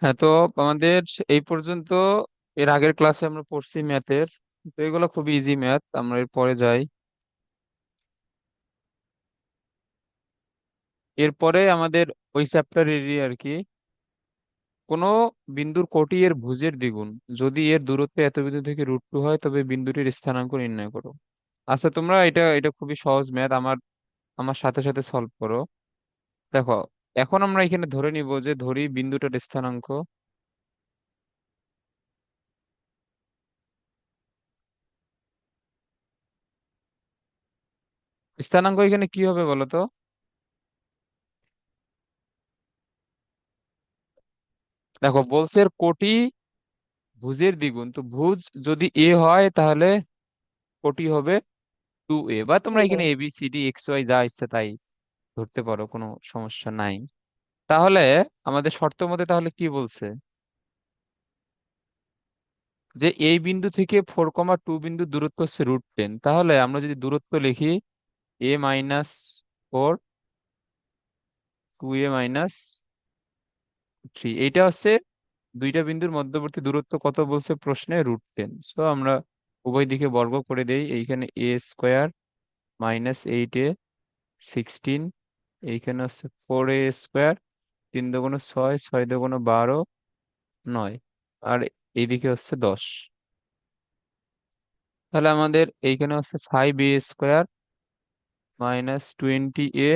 হ্যাঁ, তো আমাদের এই পর্যন্ত এর আগের ক্লাসে আমরা পড়ছি ম্যাথের। তো এগুলো খুবই ইজি ম্যাথ, আমরা এর পরে যাই। এরপরে আমাদের ওই চ্যাপ্টারেরই আর কি, কোনো বিন্দুর কোটি এর ভুজের দ্বিগুণ যদি এর দূরত্ব এত বিন্দু থেকে √2 হয় তবে বিন্দুটির স্থানাঙ্ক নির্ণয় করো। আচ্ছা, তোমরা এটা এটা খুবই সহজ ম্যাথ, আমার আমার সাথে সাথে সলভ করো। দেখো, এখন আমরা এখানে ধরে নিব যে ধরি বিন্দুটার স্থানাঙ্ক। স্থানাঙ্ক এখানে কি হবে বলো তো? দেখো, বলছে এর কোটি ভুজের দ্বিগুণ, তো ভুজ যদি এ হয় তাহলে কোটি হবে 2a, বা তোমরা এখানে এ। ABCD XY যা ইচ্ছে তাই ধরতে পারো, কোনো সমস্যা নাই। তাহলে আমাদের শর্ত মতে তাহলে কি বলছে, যে এই বিন্দু থেকে 4,2 বিন্দু দূরত্ব হচ্ছে √10, তাহলে আমরা যদি দূরত্ব লিখি a - 4, 2a - 3, এইটা হচ্ছে দুইটা বিন্দুর মধ্যবর্তী দূরত্ব কত বলছে প্রশ্নে, √10। সো আমরা উভয় দিকে বর্গ করে দেই, এইখানে a² - 8a 16, এইখানে হচ্ছে 4a², 3 × 2 = 6, 6 × 2 = 12, 9, আর এইদিকে হচ্ছে 10। তাহলে আমাদের এইখানে হচ্ছে 5a² - 20a,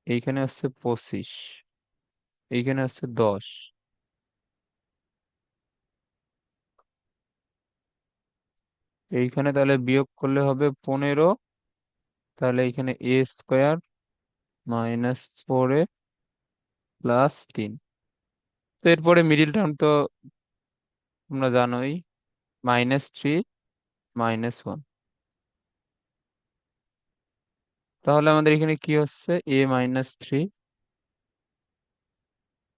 এইখানে হচ্ছে 25, এইখানে হচ্ছে 10। এইখানে তাহলে বিয়োগ করলে হবে 15, তাহলে এইখানে a² - 4a + 3। তো এরপরে মিডিল টার্ম তো তোমরা জানোই, -3 - 1। তাহলে আমাদের এখানে কি হচ্ছে, a - 3,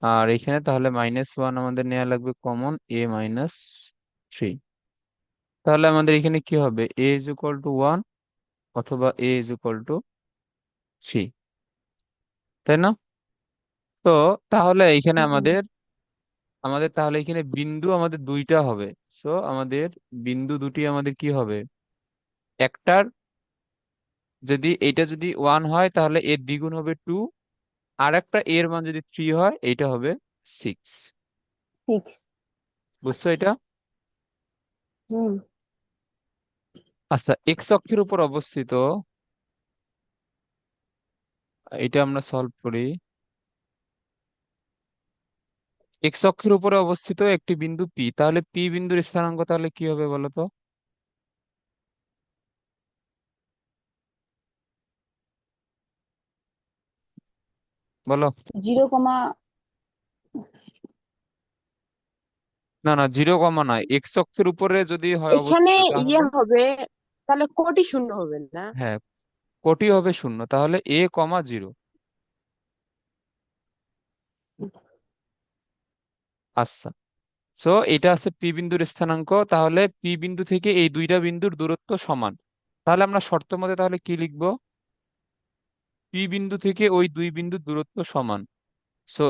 আর এখানে তাহলে -1 আমাদের নেওয়া লাগবে কমন, a - 3। তাহলে আমাদের এখানে কি হবে, a = 1 অথবা a = 3, তাই না? তো তাহলে এইখানে হুম। আমাদের আমাদের তাহলে এখানে বিন্দু আমাদের দুইটা হবে। সো আমাদের বিন্দু দুটি আমাদের কি হবে, একটার যদি এটা যদি 1 হয় তাহলে এর দ্বিগুণ হবে 2, আর একটা এর মান যদি 3 হয় এইটা হবে 6। 6। বুঝছো এটা? হুম। আচ্ছা, এক্স অক্ষের উপর অবস্থিত, এটা আমরা সলভ করি। এক্স অক্ষের উপরে অবস্থিত একটি বিন্দু পি, তাহলে পি বিন্দুর স্থানাঙ্ক তাহলে কি হবে বলো তো? বলো। 0, না না, 0, নয়, এক্স অক্ষের উপরে যদি হয় এখানে অবস্থিত ইয়ে তাহলে, হবে, তাহলে কোটি শূন্য হবে না? হ্যাঁ, কোটি হবে শূন্য, তাহলে a, 0। আচ্ছা, সো এটা আছে পি বিন্দুর স্থানাঙ্ক, তাহলে পি বিন্দু থেকে এই দুইটা বিন্দুর দূরত্ব সমান। তাহলে আমরা শর্ত মতে তাহলে কি লিখবো, পি বিন্দু থেকে ওই দুই বিন্দুর দূরত্ব সমান। সো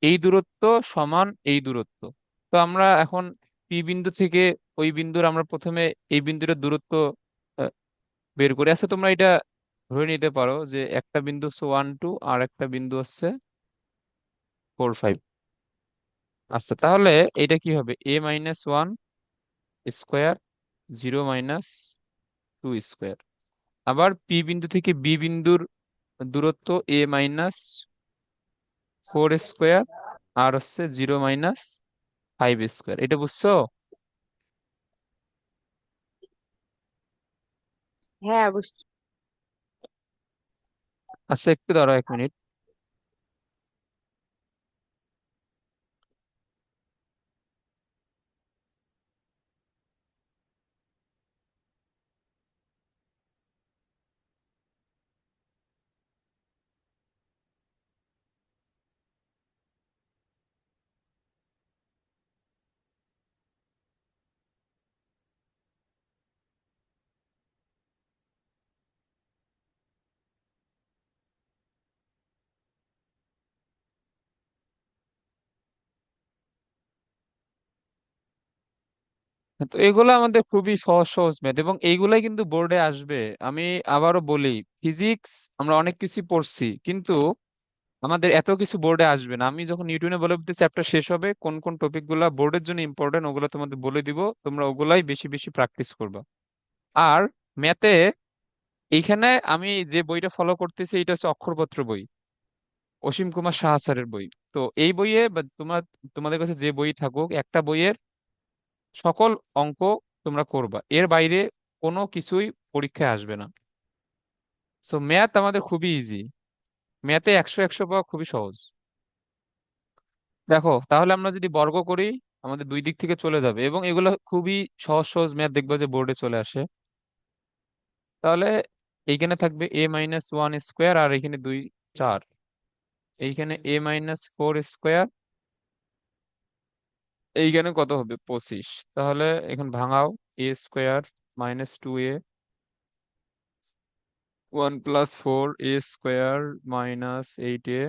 এই দূরত্ব সমান এই দূরত্ব। তো আমরা এখন পি বিন্দু থেকে ওই বিন্দুর আমরা প্রথমে এই বিন্দুর দূরত্ব আহ, বের করে, আছে তোমরা এটা ধরে নিতে পারো যে একটা বিন্দু হচ্ছে 1 2, আর একটা বিন্দু হচ্ছে 4 5। আচ্ছা, তাহলে এটা কি হবে, a - 1 স্কোয়ার, 0 - 2 স্কোয়ার। আবার পি বিন্দু থেকে বি বিন্দুর দূরত্ব a - 4 স্কোয়ার, আর হচ্ছে 0 - 5 স্কোয়ার। এটা বুঝছো? হ্যাঁ, বুঝছি। আচ্ছা, একটু দাঁড়াও 1 মিনিট। তো এগুলো আমাদের খুবই সহজ সহজ ম্যাথ, এবং এইগুলাই কিন্তু বোর্ডে আসবে। আমি আবারও বলি, ফিজিক্স আমরা অনেক কিছু পড়ছি, কিন্তু আমাদের এত কিছু বোর্ডে আসবে না। আমি যখন নিউটনে বলে দিতে চ্যাপ্টার শেষ হবে, কোন কোন টপিক গুলা বোর্ডের জন্য ইম্পর্টেন্ট ওগুলো তোমাদের বলে দিব, তোমরা ওগুলাই বেশি বেশি প্র্যাকটিস করবা। আর ম্যাথে এইখানে আমি যে বইটা ফলো করতেছি এটা হচ্ছে অক্ষরপত্র বই, অসীম কুমার সাহা স্যারের বই। তো এই বইয়ে বা তোমাদের কাছে যে বই থাকুক, একটা বইয়ের সকল অঙ্ক তোমরা করবা, এর বাইরে কোনো কিছুই পরীক্ষায় আসবে না। সো ম্যাথ আমাদের খুবই ইজি, ম্যাথে 100 পাওয়া খুবই সহজ। দেখো তাহলে আমরা যদি বর্গ করি, আমাদের দুই দিক থেকে চলে যাবে, এবং এগুলো খুবই সহজ সহজ ম্যাথ, দেখবা যে বোর্ডে চলে আসে। তাহলে এইখানে থাকবে a-1 স্কোয়ার, আর এখানে 2 4, এইখানে a-4 স্কোয়ার, এইখানে কত হবে 25। তাহলে এখন ভাঙাও, a² -2a, 1 + 4 a² - 8a।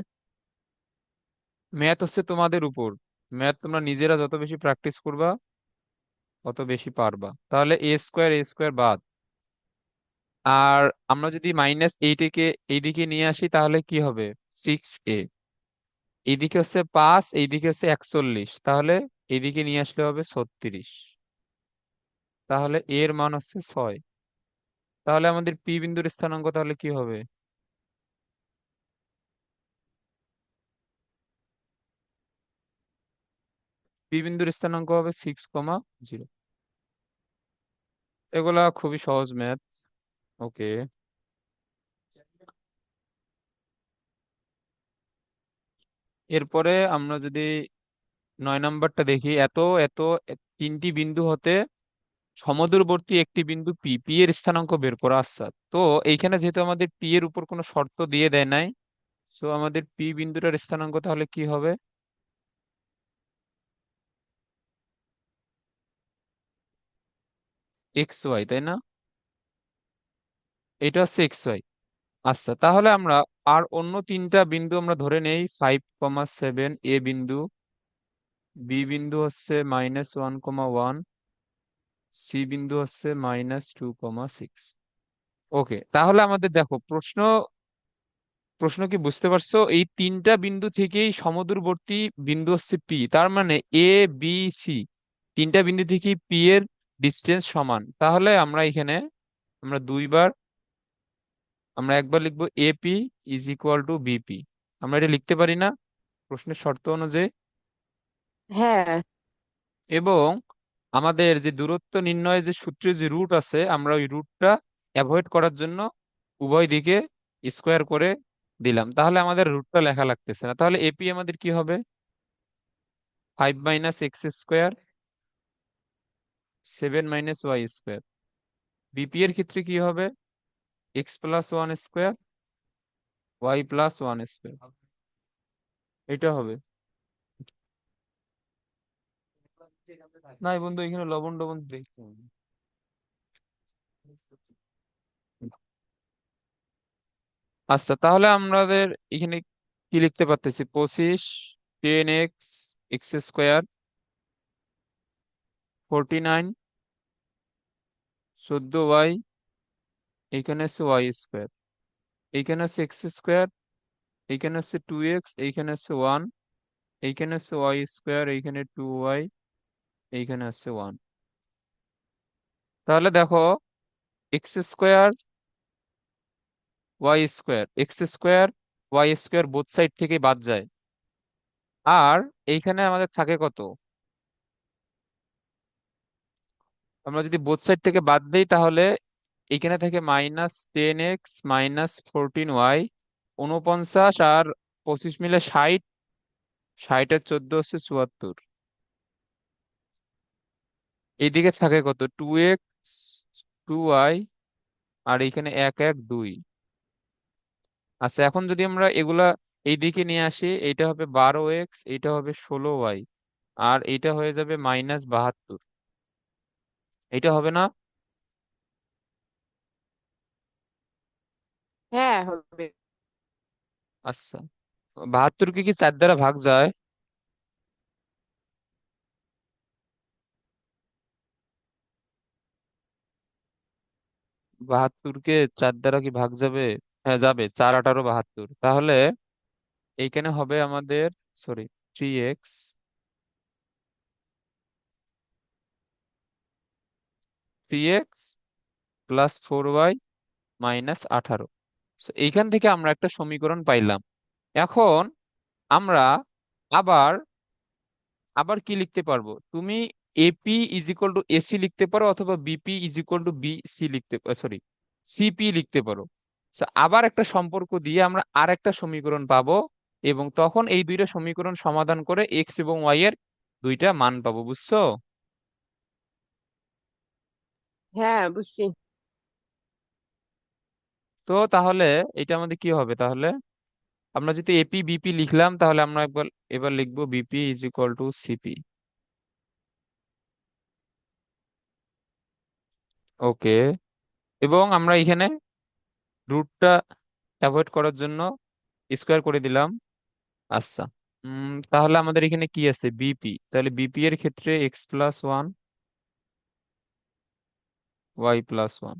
Math হচ্ছে তোমাদের উপর, ম্যাথ তোমরা নিজেরা যত বেশি প্র্যাকটিস করবা তত বেশি পারবা। তাহলে a² বাদ। আর আমরা যদি -8 কে এইদিকে নিয়ে আসি তাহলে কি হবে, 6a। এইদিকে হচ্ছে 5, এইদিকে হচ্ছে 41, তাহলে এইদিকে নিয়ে আসলে হবে 36। তাহলে এর মান হচ্ছে 6। তাহলে আমাদের পি বিন্দুর স্থানাঙ্ক তাহলে কি হবে, পি বিন্দুর স্থানাঙ্ক হবে 6,0। এগুলা খুবই সহজ ম্যাথ। ওকে, এরপরে আমরা যদি 9 নাম্বারটা দেখি, এত এত তিনটি বিন্দু হতে সমদূরবর্তী একটি বিন্দু পি, পি এর স্থানাঙ্ক বের করা। আচ্ছা, তো এইখানে যেহেতু আমাদের পি এর উপর কোনো শর্ত দিয়ে দেয় নাই, সো আমাদের পি বিন্দুটার স্থানাঙ্ক তাহলে কি হবে, XY, তাই না? এটা হচ্ছে XY। আচ্ছা, তাহলে আমরা আর অন্য তিনটা বিন্দু আমরা ধরে নেই, 5,7 এ বিন্দু, বি বিন্দু হচ্ছে -1,1, সি বিন্দু হচ্ছে -2,6। ওকে, তাহলে আমাদের দেখো প্রশ্ন, প্রশ্ন কি বুঝতে পারছো? এই তিনটা বিন্দু থেকেই সমদূরবর্তী বিন্দু হচ্ছে পি, তার মানে এ, বি, সি, তিনটা বিন্দু থেকেই পি এর ডিস্টেন্স সমান। তাহলে আমরা এখানে আমরা দুইবার, আমরা একবার লিখবো এপি = বিপি। আমরা এটা লিখতে পারি না প্রশ্নের শর্ত অনুযায়ী? হ্যাঁ। এবং আমাদের যে দূরত্ব নির্ণয়ের যে সূত্রের যে রুট আছে, আমরা ওই রুটটা অ্যাভয়েড করার জন্য উভয় দিকে স্কোয়ার করে দিলাম, তাহলে আমাদের রুটটা লেখা লাগতেছে না। তাহলে এপি আমাদের কি হবে, 5 - x², 7 - y²। বিপি এর ক্ষেত্রে কি হবে, x+1², y+1²। এটা হবে। নাই বন্ধু, এখানে লবণ টবণ দেখতে হবে। আচ্ছা, তাহলে আমাদের এখানে কি লিখতে পারতেছি, 25, 10x² 49, 14y, এইখানে হচ্ছে y², এইখানে হচ্ছে x², এইখানে হচ্ছে 2x, এইখানে হচ্ছে 1, এইখানে হচ্ছে y², এইখানে 2y, এইখানে হচ্ছে 1। তাহলে দেখো, x² y² বোথ সাইড থেকে বাদ যায়। আর এইখানে আমাদের থাকে কত, আমরা যদি বোথ সাইড থেকে বাদ দিই তাহলে এইখানে থেকে -10x -14y, 49 আর 25 মিলে 60, 60 আর 14 হচ্ছে 74। এইদিকে থাকে কত, 2x 2y, আর এইখানে 1 1 2। আচ্ছা, এখন যদি আমরা এগুলা এইদিকে নিয়ে আসি, এইটা হবে 12x, এইটা হবে 16y, আর এইটা হয়ে যাবে -72। এইটা হবে না? হ্যাঁ হবে। আচ্ছা, 72 কি 4 দ্বারা ভাগ যায়? 72-কে 4 দ্বারা কি ভাগ যাবে? হ্যাঁ যাবে, 4 × 18 = 72। তাহলে এইখানে হবে আমাদের, সরি, 3x, 3x + 4y - 18। এইখান থেকে আমরা একটা সমীকরণ পাইলাম। এখন আমরা আবার আবার কি লিখতে পারবো? তুমি AP is equal to AC লিখতে পারো, অথবা BP is equal to BC লিখতে, সরি, সিপি লিখতে পারো। আবার একটা সম্পর্ক দিয়ে আমরা আর একটা সমীকরণ পাবো, এবং তখন এই দুইটা সমীকরণ সমাধান করে এক্স এবং ওয়াই এর দুইটা মান পাবো, বুঝছো? হ্যাঁ, বুঝছি। তো তাহলে এটা আমাদের কি হবে তাহলে? আমরা যদি এপি বিপি লিখলাম, তাহলে আমরা একবার এবার লিখবো BP is equal to CP. Okay. এবং আমরা এখানে রুটটা অ্যাভয়েড করার জন্য স্কোয়ার করে দিলাম। আচ্ছা। তাহলে আমাদের এখানে কি আছে? বিপি, তাহলে বিপি এর ক্ষেত্রে x+1, y+1।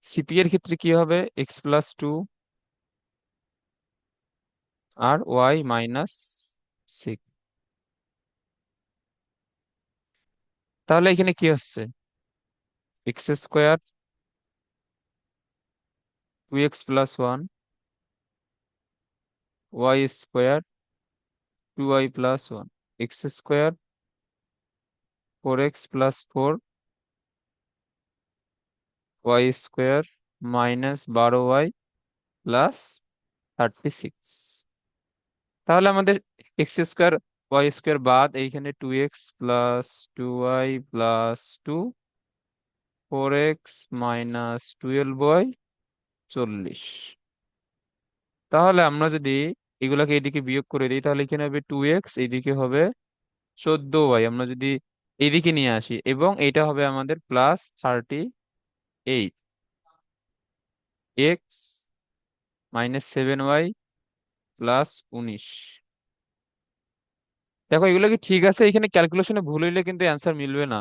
সিপি এর ক্ষেত্রে কি হবে? x+2 আর y-6। তাহলে এখানে কি হচ্ছে? x² 2x+1, y² 2y+1, x² 4x+4, y² -12y+36। তাহলে আমাদের x² y² বাদ, এইখানে 2x + 2y+2, 4x - 12y 40। তাহলে আমরা যদি এগুলাকে এইদিকে বিয়োগ করে দিই, তাহলে এখানে হবে 2x, এইদিকে হবে 14y। আমরা যদি এইদিকে নিয়ে আসি, এবং এইটা হবে আমাদের +38, x - 7y + 19। দেখো এগুলো কি ঠিক আছে? এখানে ক্যালকুলেশনে ভুল হইলে কিন্তু অ্যান্সার মিলবে না।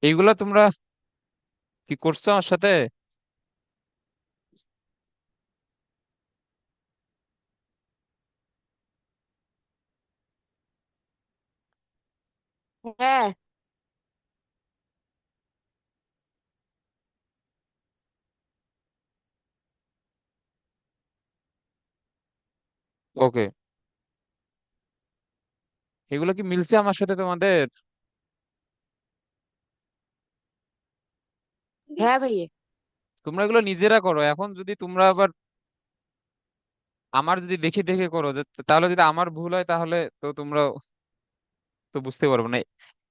এইগুলা তোমরা কি করছো আমার সাথে? হ্যাঁ, ওকে। এগুলো কি মিলছে আমার সাথে তোমাদের? হ্যাঁ ভাইয়া। তোমরা এগুলো নিজেরা করো। এখন যদি তোমরা আবার আমার যদি দেখে দেখে করো, যে তাহলে যদি আমার ভুল হয়, তাহলে তো তোমরা তো বুঝতে পারবো না।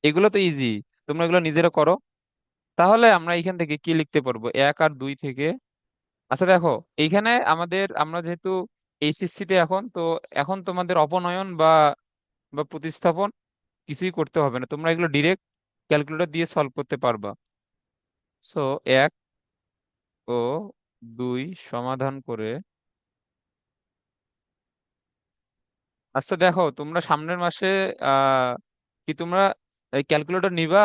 এগুলো তো ইজি, তোমরা এগুলো নিজেরা করো। তাহলে আমরা এখান থেকে কি লিখতে পারবো? 1 আর 2 থেকে। আচ্ছা দেখো, এইখানে আমাদের, আমরা যেহেতু এইচএসসি তে এখন তো, এখন তোমাদের অপনয়ন বা বা প্রতিস্থাপন কিছুই করতে হবে না, তোমরা এগুলো ডিরেক্ট ক্যালকুলেটর দিয়ে সলভ করতে পারবা। সো 1 ও 2 সমাধান করে। আচ্ছা দেখো, তোমরা সামনের মাসে আহ কি তোমরা এই ক্যালকুলেটর নিবা?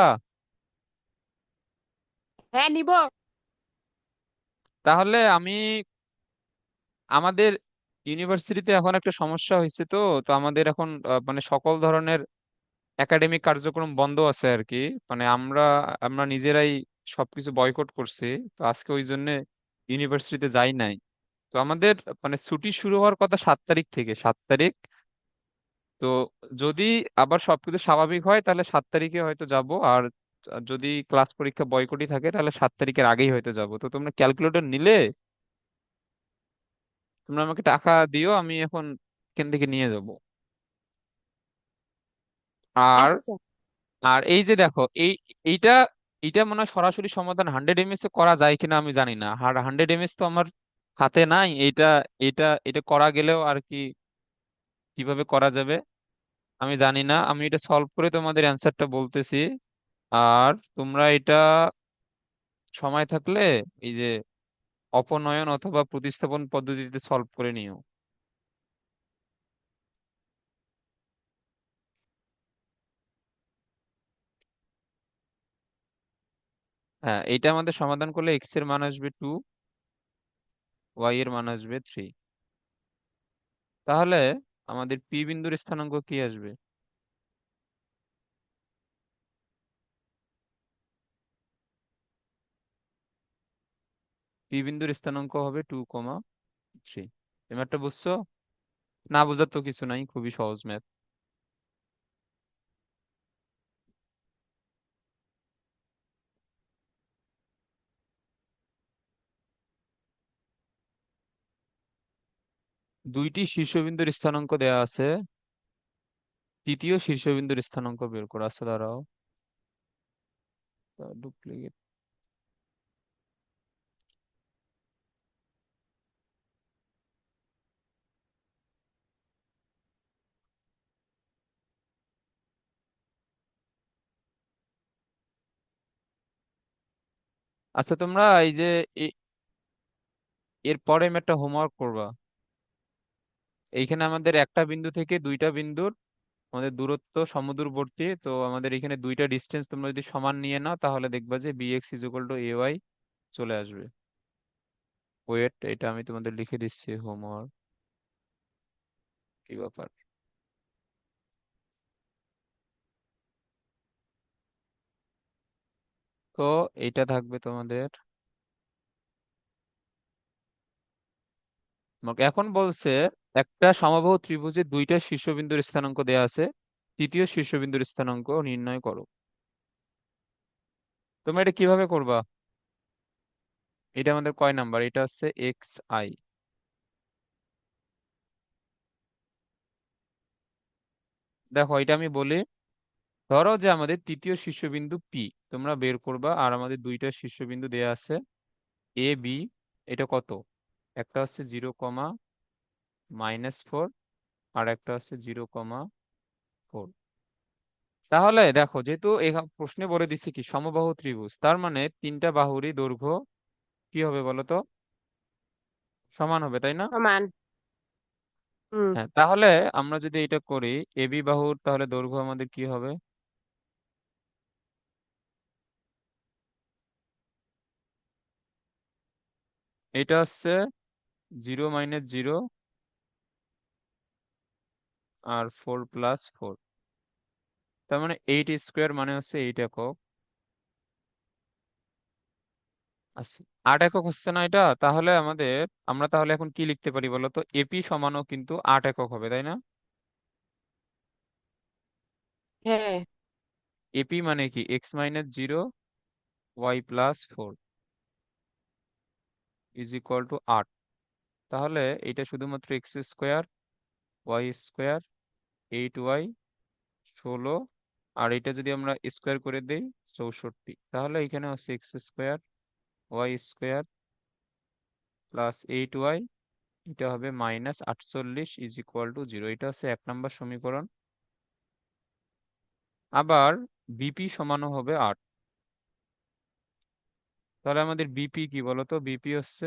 হ্যাঁ, নিব। তাহলে আমি, আমাদের ইউনিভার্সিটিতে এখন একটা সমস্যা হয়েছে, তো তো আমাদের এখন মানে সকল ধরনের একাডেমিক কার্যক্রম বন্ধ আছে আর কি। মানে আমরা আমরা নিজেরাই সবকিছু বয়কট করছি। তো আজকে ওই জন্য ইউনিভার্সিটিতে যাই নাই। তো আমাদের মানে ছুটি শুরু হওয়ার কথা 7 তারিখ থেকে, 7 তারিখ। তো যদি আবার সবকিছু স্বাভাবিক হয়, তাহলে 7 তারিখে হয়তো যাব। আর যদি ক্লাস পরীক্ষা বয়কটই থাকে, তাহলে 7 তারিখের আগেই হয়তো যাব। তো তোমরা ক্যালকুলেটর নিলে তোমরা আমাকে টাকা দিও, আমি এখন এখান থেকে নিয়ে যাব। আর আচ্ছা। আর এই যে দেখো, এইটা এইটা মনে হয় সরাসরি সমাধান 100 এমএস এ করা যায় কিনা আমি জানি না। আর 100 এমএস তো আমার হাতে নাই। এটা এটা এটা করা গেলেও আর কি, কিভাবে করা যাবে আমি জানি না। আমি এটা সলভ করে তোমাদের অ্যান্সারটা বলতেছি। আর তোমরা এটা সময় থাকলে এই যে অপনয়ন অথবা প্রতিস্থাপন পদ্ধতিতে সলভ করে নিও। হ্যাঁ, এটা আমাদের সমাধান করলে এক্স এর মান আসবে 2, ওয়াই এর মান আসবে 3। তাহলে আমাদের পি বিন্দুর স্থানাঙ্ক কি আসবে? পি বিন্দুর স্থানাঙ্ক হবে 2,3। এই ম্যাথটা বুঝছো? না বোঝার তো কিছু নাই, খুবই সহজ ম্যাথ। দুইটি শীর্ষবিন্দুর স্থানাঙ্ক দেওয়া আছে, তৃতীয় শীর্ষবিন্দুর স্থানাঙ্ক বের করা আছে। দাঁড়াও, ডুপ্লিকেট। আচ্ছা, তোমরা এই যে এর পরে একটা হোমওয়ার্ক করবা। এইখানে আমাদের একটা বিন্দু থেকে দুইটা বিন্দুর আমাদের দূরত্ব সমদূরবর্তী, তো আমাদের এখানে দুইটা ডিস্টেন্স তোমরা যদি সমান নিয়ে নাও তাহলে দেখবা যে bx is equal two ay চলে আসবে। ওয়েট, এটা আমি তোমাদের লিখে দিচ্ছি হোমওয়ার্ক। কি ব্যাপার? তো এইটা থাকবে তোমাদের। আমাকে এখন বলছে একটা সমবাহু ত্রিভুজের দুইটা শীর্ষবিন্দুর স্থানাঙ্ক দেয়া আছে, তৃতীয় শীর্ষবিন্দুর স্থানাঙ্ক নির্ণয় করো। তোমরা এটা কিভাবে করবা? এটা আমাদের কয় নাম্বার? এটা হচ্ছে এক্স আই। দেখো, এটা আমি বলি। ধরো যে আমাদের তৃতীয় শীর্ষবিন্দু পি তোমরা বের করবা, আর আমাদের দুইটা শীর্ষবিন্দু দেয়া আছে এ বি। এটা কত? একটা হচ্ছে 0,-4, আর একটা হচ্ছে 0,4। তাহলে দেখো, যেহেতু প্রশ্নে বলে দিচ্ছে কি সমবাহু ত্রিভুজ, তার মানে তিনটা বাহুরই দৈর্ঘ্য কি হবে বলো তো? সমান হবে, তাই না? সমান। হুম। হ্যাঁ, তাহলে আমরা যদি এটা করি, এবি বাহুর তাহলে দৈর্ঘ্য আমাদের কি হবে? এটা হচ্ছে 0-0 আর 4+4। তার মানে 8 স্কোয়ার মানে হচ্ছে 8 একক। আচ্ছা, 8 একক হচ্ছে না এটা? তাহলে আমরা তাহলে এখন কি লিখতে পারি বলো তো? এপি সমানও কিন্তু 8 একক হবে, তাই না? হ্যাঁ। এপি মানে কি x-0 y+4 is equal two 8। তাহলে এটা শুধুমাত্র x² y², 8y, 16। আর এটা যদি আমরা স্কোয়ার করে দেই 64, তাহলে এখানে হচ্ছে x² y² +8y, এটা হবে -48 ইজ ইকুয়াল টু 0। এটা হচ্ছে 1 নম্বর সমীকরণ। আবার বিপি সমানও হবে 8। তাহলে আমাদের বিপি কি বলতো? বিপি হচ্ছে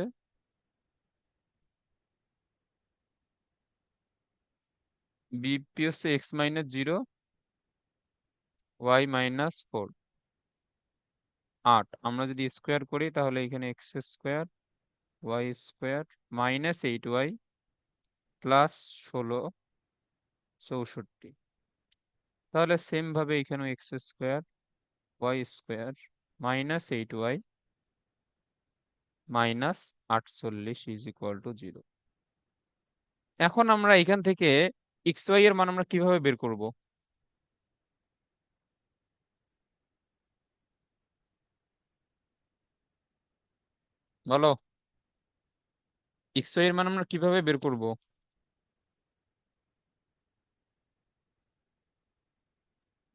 x-0 y-4, 8। আমরা যদি স্কোয়ার করি তাহলে এখানে x² y² -8y +16, 64। তাহলে সেম ভাবে এখানেও x² y² -8y -48 is equal two 0। এখন আমরা এখান থেকে এক্স ওয়াই এর মান আমরা কিভাবে বের করব বলো? এক্স ওয়াই এর মান আমরা কিভাবে বের করব?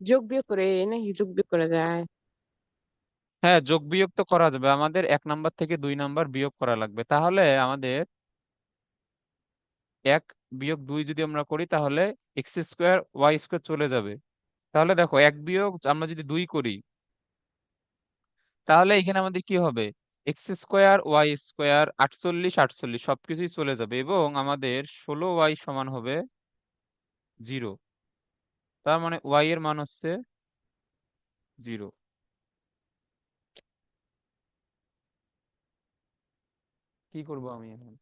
যোগ বিয়োগ করে নাকি যোগ বিয়োগ করা যায়? হ্যাঁ, যোগ বিয়োগ তো করা যাবে, আমাদের 1 নাম্বার থেকে 2 নাম্বার বিয়োগ করা লাগবে। তাহলে আমাদের 1 - 2 যদি আমরা করি তাহলে x² y² চলে যাবে। তাহলে দেখো, 1 - আমরা যদি 2 করি তাহলে এখানে আমাদের কি হবে? x² y² 48 48 সবকিছুই চলে যাবে, এবং আমাদের 16y সমান হবে 0। তার মানে y এর মান হচ্ছে 0। কি করব আমি এখন?